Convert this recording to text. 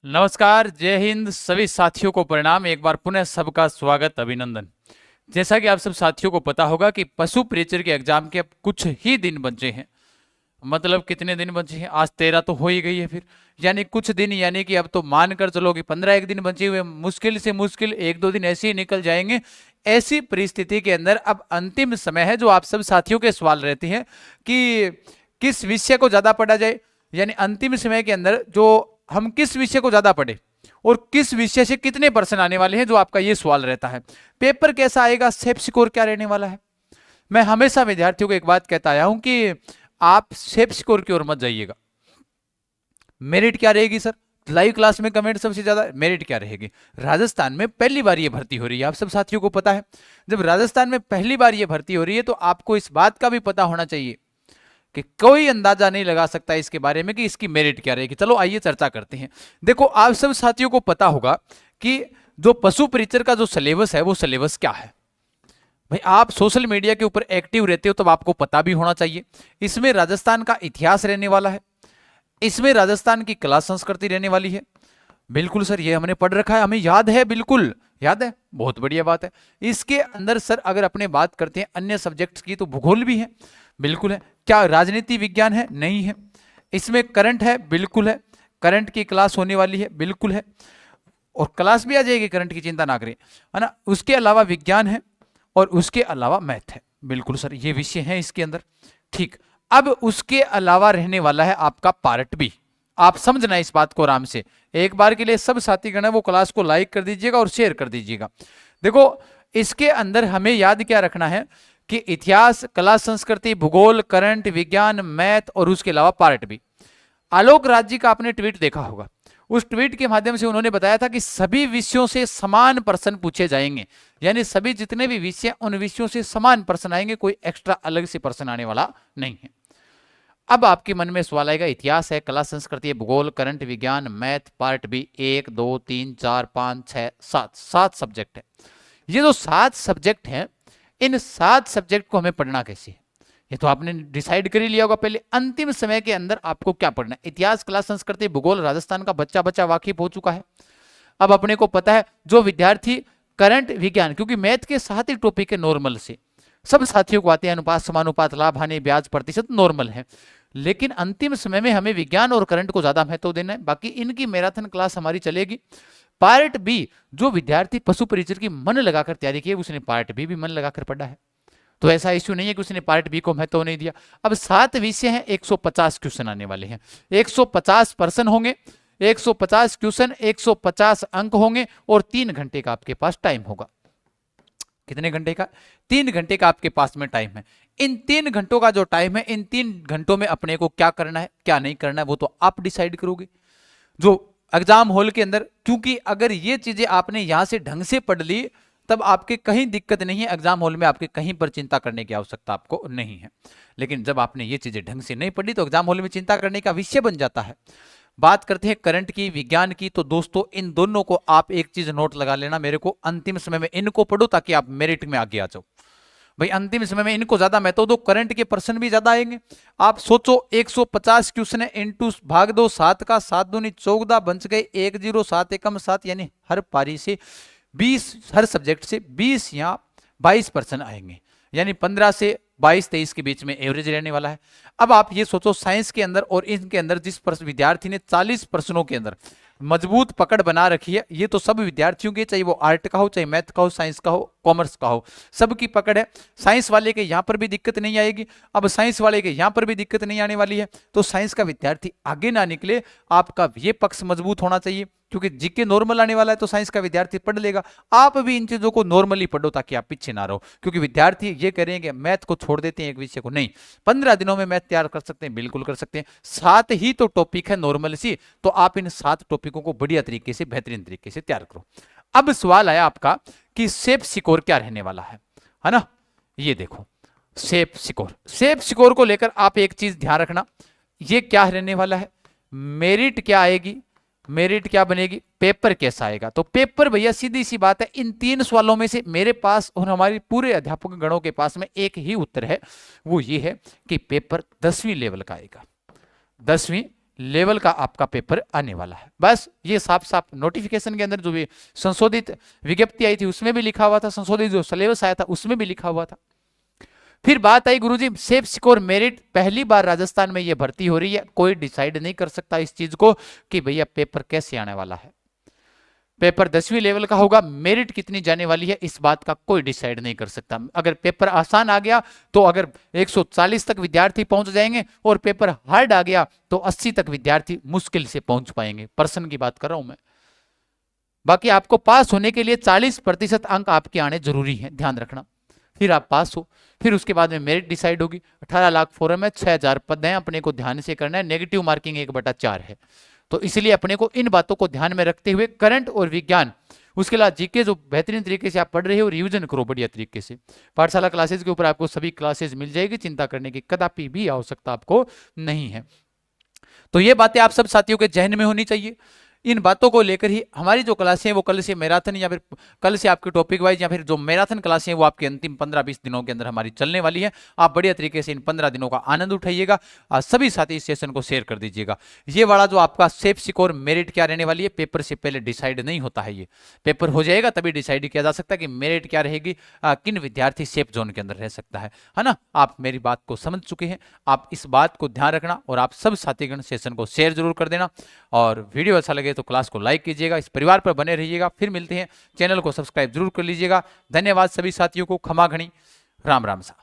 नमस्कार, जय हिंद। सभी साथियों को प्रणाम। एक बार पुनः सबका स्वागत, अभिनंदन। जैसा कि आप सब साथियों को पता होगा कि पशु प्रेचर के एग्जाम के अब कुछ ही दिन बचे हैं। मतलब कितने दिन बचे हैं? आज 13 तो हो ही गई है। फिर यानी कुछ दिन, यानी कि अब तो मान कर चलो कि 15 एक दिन बचे हुए। मुश्किल से मुश्किल एक दो दिन ऐसे ही निकल जाएंगे। ऐसी परिस्थिति के अंदर अब अंतिम समय है, जो आप सब साथियों के सवाल रहते हैं कि किस विषय को ज्यादा पढ़ा जाए। यानी अंतिम समय के अंदर जो हम किस विषय को ज्यादा पढ़े और किस विषय से कितने प्रश्न आने वाले हैं, जो आपका ये सवाल रहता है। पेपर कैसा आएगा, सेफ स्कोर क्या रहने वाला है। मैं हमेशा विद्यार्थियों को एक बात कहता आया हूं कि आप सेफ स्कोर की ओर मत जाइएगा। मेरिट क्या रहेगी सर? लाइव क्लास में कमेंट सबसे ज्यादा मेरिट क्या रहेगी। राजस्थान में पहली बार ये भर्ती हो रही है, आप सब साथियों को पता है। जब राजस्थान में पहली बार ये भर्ती हो रही है तो आपको इस बात का भी पता होना चाहिए कि कोई अंदाजा नहीं लगा सकता इसके बारे में कि इसकी मेरिट क्या रहेगी। चलो आइए चर्चा करते हैं। देखो, आप सब साथियों को पता होगा कि जो पशु परिचर का जो सिलेबस है वो सिलेबस क्या है। भाई, आप सोशल मीडिया के ऊपर एक्टिव रहते हो तो आपको पता भी होना चाहिए। इसमें राजस्थान का इतिहास रहने वाला है, इसमें राजस्थान की कला संस्कृति रहने वाली है। बिल्कुल सर, ये हमने पढ़ रखा है, हमें याद है, बिल्कुल याद है, बहुत बढ़िया बात है। इसके अंदर सर अगर अपने बात करते हैं अन्य सब्जेक्ट्स की, तो भूगोल भी है, बिल्कुल है। क्या राजनीति विज्ञान है? नहीं है। इसमें करंट है, बिल्कुल है। करंट की क्लास होने वाली है, बिल्कुल है। और क्लास भी आ जाएगी, करंट की चिंता ना करें, है ना। उसके अलावा विज्ञान है और उसके अलावा मैथ है, बिल्कुल सर, ये विषय है इसके अंदर। ठीक, अब उसके अलावा रहने वाला है आपका पार्ट बी। आप समझना इस बात को आराम से। एक बार के लिए सब साथीगण है वो क्लास को लाइक कर दीजिएगा और शेयर कर दीजिएगा। देखो, इसके अंदर हमें याद क्या रखना है कि इतिहास, कला संस्कृति, भूगोल, करंट, विज्ञान, मैथ और उसके अलावा पार्ट बी। आलोक राज जी का आपने ट्वीट देखा होगा। उस ट्वीट के माध्यम से उन्होंने बताया था कि सभी विषयों से समान प्रश्न पूछे जाएंगे। यानी सभी जितने भी विषय, उन विषयों से समान प्रश्न आएंगे, कोई एक्स्ट्रा अलग से प्रश्न आने वाला नहीं है। अब आपके मन में सवाल आएगा, इतिहास है, कला संस्कृति है, भूगोल, करंट, विज्ञान, मैथ, पार्ट बी, 1 2 3 4 5 6 7 7 सब्जेक्ट है। ये जो 7 सब्जेक्ट हैं, इन 7 सब्जेक्ट को हमें पढ़ना कैसे है, ये तो आपने डिसाइड कर ही लिया होगा पहले। अंतिम समय के अंदर आपको क्या पढ़ना है। इतिहास, कला संस्कृति, भूगोल, राजस्थान का बच्चा बच्चा वाकिफ हो चुका है। अब अपने को पता है, जो विद्यार्थी करंट, विज्ञान, क्योंकि मैथ के 7 ही टॉपिक है नॉर्मल से, सब साथियों को आते हैं, अनुपात, समानुपात, लाभ, हानि, ब्याज, प्रतिशत नॉर्मल है। लेकिन अंतिम समय में हमें विज्ञान और करंट को ज्यादा महत्व देना है। बाकी इनकी मैराथन क्लास हमारी चलेगी। पार्ट बी, जो विद्यार्थी पशु परिचर की मन लगाकर तैयारी की है, उसने पार्ट बी भी मन लगाकर पढ़ा है, तो ऐसा इश्यू नहीं है कि उसने पार्ट बी को महत्व नहीं दिया। अब 7 विषय हैं, 150 क्वेश्चन आने वाले हैं, 150 पर्सन होंगे, 150 क्वेश्चन, 150 अंक होंगे और 3 घंटे का आपके पास टाइम होगा। कितने घंटे का? 3 घंटे का आपके पास में टाइम है। इन 3 घंटों का जो टाइम है, इन 3 घंटों में अपने को क्या करना है, क्या नहीं करना है, वो तो आप डिसाइड करोगे। जो एग्जाम हॉल के अंदर, क्योंकि अगर ये चीजें आपने यहां से ढंग से पढ़ ली, तब आपके कहीं दिक्कत नहीं है। एग्जाम हॉल में आपके कहीं पर चिंता करने की आवश्यकता आपको नहीं है। लेकिन जब आपने ये चीजें ढंग से नहीं पढ़ी, तो एग्जाम हॉल में चिंता करने का विषय बन जाता है। बात करते हैं करंट की, विज्ञान की, तो दोस्तों इन दोनों को आप एक चीज नोट लगा लेना मेरे को, अंतिम समय में इनको पढ़ो ताकि आप मेरिट में आगे आ जाओ। भाई, अंतिम समय में इनको ज्यादा महत्व दो, करंट के पर्सन भी ज्यादा आएंगे। आप सोचो, 150 क्वेश्चन है, इंटू भाग दो 7 का, 7 दूनी 14 बच गए, 1 0 7 एकम 7, यानी हर पारी से 20, हर सब्जेक्ट से 20 या 22% आएंगे। यानी 15 से 22-23 के बीच में एवरेज रहने वाला है। अब आप ये सोचो, साइंस के अंदर और इनके अंदर जिस विद्यार्थी ने 40 प्रश्नों के अंदर मजबूत पकड़ बना रखी है, ये तो सब विद्यार्थियों की, चाहे वो आर्ट का हो, चाहे मैथ का हो, साइंस का हो, कॉमर्स का हो, सबकी पकड़ है। साइंस वाले के यहां पर भी दिक्कत नहीं आएगी। अब साइंस वाले के यहां पर भी दिक्कत नहीं आने वाली है। तो साइंस का विद्यार्थी आगे ना निकले, आपका ये पक्ष मजबूत होना चाहिए, क्योंकि जीके नॉर्मल आने वाला है तो साइंस का विद्यार्थी पढ़ लेगा। आप भी इन चीजों को नॉर्मली पढ़ो ताकि आप पीछे ना रहो, क्योंकि विद्यार्थी ये करेंगे मैथ को छोड़ देते हैं, एक विषय को नहीं। 15 दिनों में मैथ तैयार कर सकते हैं, बिल्कुल कर सकते हैं। 7 ही तो टॉपिक है नॉर्मल सी, तो आप इन 7 टॉपिकों को बढ़िया तरीके से, बेहतरीन तरीके से तैयार करो। अब सवाल आया आपका कि सेफ स्कोर क्या रहने वाला है ना। ये देखो, सेफ स्कोर, सेफ स्कोर को लेकर आप एक चीज ध्यान रखना, ये क्या रहने वाला है, मेरिट क्या आएगी, मेरिट क्या बनेगी, पेपर कैसा आएगा। तो पेपर भैया सीधी सी बात है, इन 3 सवालों में से मेरे पास और हमारी पूरे अध्यापक गणों के पास में एक ही उत्तर है, वो ये है कि पेपर 10वीं लेवल का आएगा। 10वीं लेवल का आपका पेपर आने वाला है। बस ये साफ साफ नोटिफिकेशन के अंदर जो भी संशोधित विज्ञप्ति आई थी उसमें भी लिखा हुआ था, संशोधित जो सिलेबस आया था उसमें भी लिखा हुआ था। फिर बात आई गुरुजी सेफ सिक्योर मेरिट, पहली बार राजस्थान में ये भर्ती हो रही है, कोई डिसाइड नहीं कर सकता इस चीज को कि भैया पेपर कैसे आने वाला है। पेपर 10वीं लेवल का होगा, मेरिट कितनी जाने वाली है इस बात का कोई डिसाइड नहीं कर सकता। अगर पेपर आसान आ गया तो अगर 140 तक विद्यार्थी पहुंच जाएंगे, और पेपर हार्ड आ गया तो 80 तक विद्यार्थी मुश्किल से पहुंच पाएंगे। पर्सन की बात कर रहा हूं मैं। बाकी आपको पास होने के लिए 40% अंक आपके आने जरूरी है, ध्यान रखना, फिर आप पास हो। फिर उसके बाद में मेरिट डिसाइड होगी। 18 लाख फॉरम है, 6000 पद हैं, अपने को ध्यान से करना है। नेगेटिव मार्किंग 1/4 है, तो इसलिए अपने को इन बातों को ध्यान में रखते हुए करंट और विज्ञान, उसके अलावा जीके जो बेहतरीन तरीके से आप पढ़ रहे हो रिवीजन करो बढ़िया तरीके से। पाठशाला क्लासेस के ऊपर आपको सभी क्लासेस मिल जाएगी, चिंता करने की कदापि भी आवश्यकता आपको नहीं है। तो ये बातें आप सब साथियों के जहन में होनी चाहिए। इन बातों को लेकर ही हमारी जो क्लासें हैं वो कल से मैराथन या फिर कल से आपके टॉपिक वाइज या फिर जो मैराथन क्लासें हैं वो आपके अंतिम 15-20 दिनों के अंदर हमारी चलने वाली है। आप बढ़िया तरीके से इन 15 दिनों का आनंद उठाइएगा। सभी साथी इस सेशन को शेयर कर दीजिएगा। ये वाला जो आपका सेफ सिक्योर मेरिट क्या रहने वाली है, पेपर से पहले डिसाइड नहीं होता है, ये पेपर हो जाएगा तभी डिसाइड किया जा सकता है कि मेरिट क्या रहेगी, किन विद्यार्थी सेफ जोन के अंदर रह सकता है ना। आप मेरी बात को समझ चुके हैं, आप इस बात को ध्यान रखना और आप सब साथीगण सेशन को शेयर जरूर कर देना। और वीडियो अच्छा लगे तो क्लास को लाइक कीजिएगा, इस परिवार पर बने रहिएगा। फिर मिलते हैं, चैनल को सब्सक्राइब जरूर कर लीजिएगा। धन्यवाद सभी साथियों को, खमा घनी, राम राम सा।